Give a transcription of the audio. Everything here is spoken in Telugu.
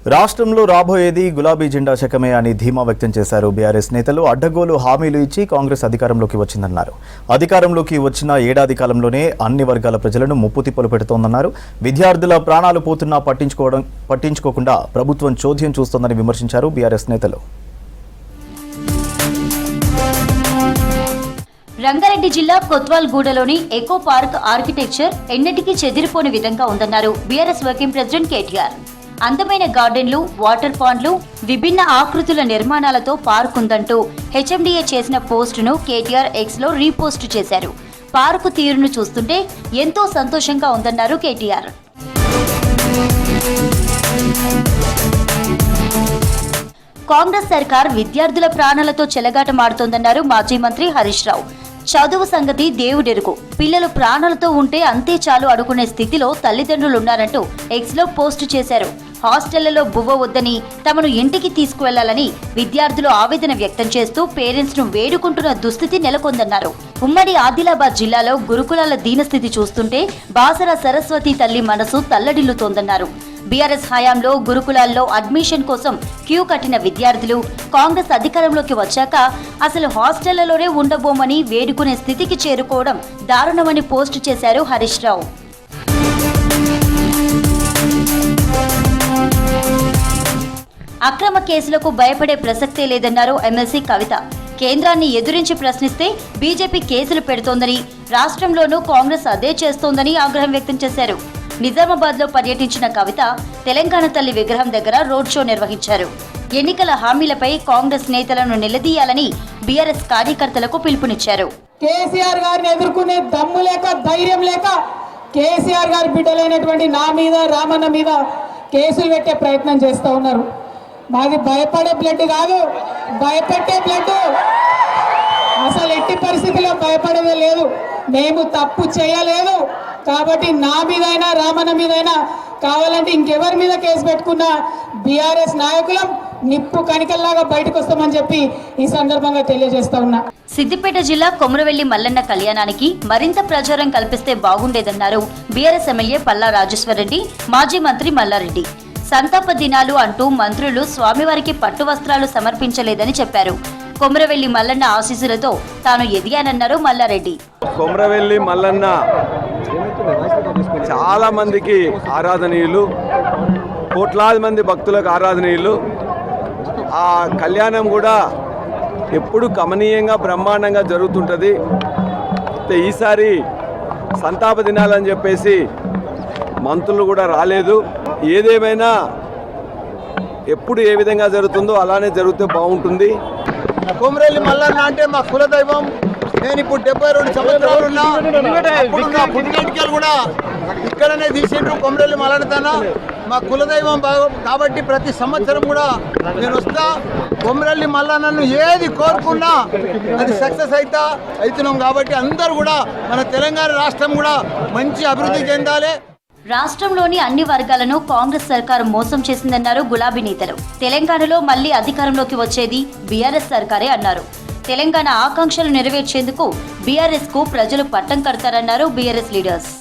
రాష్ట్రంలో రాబోయేది గులాబీ జెండా శకమే అని ధీమా వ్యక్తం చేశారు బీఆర్ఎస్ నేతలు. అడ్డగోలు హామీలు ఇచ్చి కాంగ్రెస్ అధికారంలోకి వచ్చిందన్నారు. అధికారంలోకి వచ్చిన ఏడాది కాలంలోనే అన్ని వర్గాల ప్రజలను ముప్పుతిప్పలు పెడుతోందన్నారు. విద్యార్థుల ప్రాణాలు పోతున్నా పట్టించుకోకుండా ప్రభుత్వం చోద్యం చూస్తోందని విమర్శించారు బీఆర్ఎస్ నేతలు. రంగారెడ్డి జిల్లా కొత్వాల్గూడలోని ఎకో పార్క్ ఆర్కిటెక్చర్ ఎన్నటికీ చెదిరిపోని విధంగా ఉందన్నారు బీఆర్ఎస్ వర్కింగ్ ప్రెసిడెంట్ కేటీఆర్. అందమైన గార్డెన్లు, వాటర్ పాండ్లు, విభిన్న ఆకృతుల నిర్మాణాలతో పార్క్ ఉందంటూ హెచ్ఎండిఏ చేసిన పోస్టును కేటీఆర్ ఎక్స్లో రీపోస్ట్ చేశారు. పార్కు తీరును చూస్తుంటే ఎంతో సంతోషంగా ఉందన్నారు కేటీఆర్. కాంగ్రెస్ సర్కార్ విద్యార్థుల ప్రాణాలతో చెలగాటమాడుతోందన్నారు మాజీ మంత్రి హరీష్ రావు. చదువు సంగతి దేవుడెరుగు, పిల్లలు ప్రాణాలతో ఉంటే అంతే చాలు అనుకునే స్థితిలో తల్లిదండ్రులున్నారంటూ ఎక్స్లో పోస్టు చేశారు. హాస్టళ్లలో బువ్వ వద్దని తమను ఇంటికి తీసుకువెళ్లాలని విద్యార్థులు ఆవేదన వ్యక్తం చేస్తూ పేరెంట్స్ ను వేడుకుంటున్న దుస్థితి నెలకొందన్నారు. ఉమ్మడి ఆదిలాబాద్ జిల్లాలో గురుకులాల దీనస్థితి చూస్తుంటే బాసర సరస్వతి తల్లి మనసు తల్లడిల్లుతోందన్నారు. బీఆర్ఎస్ హయాంలో గురుకులాల్లో అడ్మిషన్ కోసం క్యూ కట్టిన విద్యార్థులు కాంగ్రెస్ అధికారంలోకి వచ్చాక అసలు హాస్టళ్లలోనే ఉండబోమని వేడుకునే స్థితికి చేరుకోవడం దారుణమని పోస్టు చేశారు హరీష్ రావు. అక్రమ కేసులకు భయపడే ప్రసక్తే లేదన్నారు ఎమ్మెల్సీ కవిత. కేంద్రాన్ని ఎదురించి ప్రశ్నిస్తే బీజేపీ కేసులు పెడుతోందని, రాష్ట్రంలోనూ కాంగ్రెస్ అదే చేస్తోందని ఆగ్రహం వ్యక్తం చేశారు. నిజామాబాద్ లో పర్యటించిన కవిత తెలంగాణ తల్లి విగ్రహం దగ్గర రోడ్ షో నిర్వహించారు. ఎన్నికల హామీలపై కాంగ్రెస్ నేతలను నిలదీయాలని బీఆర్ఎస్ కార్యకర్తలకు పిలుపునిచ్చారు. కేసీఆర్ గారిని ఎదుర్కొనే దమ్ము లేక, ధైర్యం లేక కేసీఆర్ గారి బిడ్డలైనటువంటి నా మీద, రామన్న మీద కేసులు పెట్టే ప్రయత్నం చేస్తూ ఉన్నారు. మాది భయపడే బ్లడ్ కాదు, భయపెట్టే బ్లడ్. అసలు ఎట్టి పరిస్థితిలో భయపడేదే లేదు. మేము తప్పు చేయలేదు కాబట్టి నా మీదైనా, రామన్న మీదైనా, కావాలంటే ఇంకెవరి మీద కేసు పెట్టుకున్నా బీఆర్ఎస్ నాయకులం నిప్పు కణికల్లాగా బయటకు వస్తామని చెప్పి ఈ సందర్భంగా తెలియజేస్తా ఉన్నా. సిద్దిపేట జిల్లా కొమురవెల్లి మల్లన్న కళ్యాణానికి మరింత ప్రచారం కల్పిస్తే బాగుండేదన్నారు బీఆర్ఎస్ ఎమ్మెల్యే పల్లా రాజేశ్వరరెడ్డి, మాజీ మంత్రి మల్లారెడ్డి. సంతాప దినాలు అంటూ మంత్రులు స్వామివారికి పట్టు వస్త్రాలు సమర్పించలేదని చెప్పారు. కొమురవెల్లి మల్లన్న ఆశీస్సులతో తాను ఎదిగానన్నారు మల్లారెడ్డి. కొమురవెల్లి మల్లన్న చాలా మందికి ఆరాధనీయులు, కోట్లాది మంది భక్తులకు ఆరాధనీయులు. ఆ కళ్యాణం కూడా ఎప్పుడు కమనీయంగా, బ్రహ్మాండంగా జరుగుతుంటుంది. ఈసారి సంతాప దినాలని చెప్పేసి మంత్రులు కూడా రాలేదు. ఏదేమైనా ఎప్పుడు ఏ విధంగా జరుగుతుందో అలానే జరిగితే బాగుంటుంది. కొమురవెల్లి మల్లన్న అంటే మా కులదైవం. నేను ఇప్పుడు 72 సంవత్సరాలు ఉన్నా. పుట్టినటికలు కూడా ఇక్కడనే తీసిండ్రు. కొమురవెల్లి మల్లన్న మా కులదైవం కాబట్టి ప్రతి సంవత్సరం కూడా నేను వస్తా. కొమురవెల్లి మల్లన్నను ఏది కోరుకున్నా అది సక్సెస్ అవుతున్నాం. కాబట్టి అందరూ కూడా మన తెలంగాణ రాష్ట్రం కూడా మంచి అభివృద్ధి చెందాలి. రాష్ట్రంలోని అన్ని వర్గాలను కాంగ్రెస్ సర్కారు మోసం చేసిందన్నారు గులాబీ నేతలు. తెలంగాణలో మళ్లీ అధికారంలోకి వచ్చేది బీఆర్ఎస్ సర్కారే అన్నారు. తెలంగాణ ఆకాంక్షలు నెరవేర్చేందుకు బీఆర్ఎస్ కు ప్రజలు పట్టం కడతారన్నారు బీఆర్ఎస్ లీడర్స్.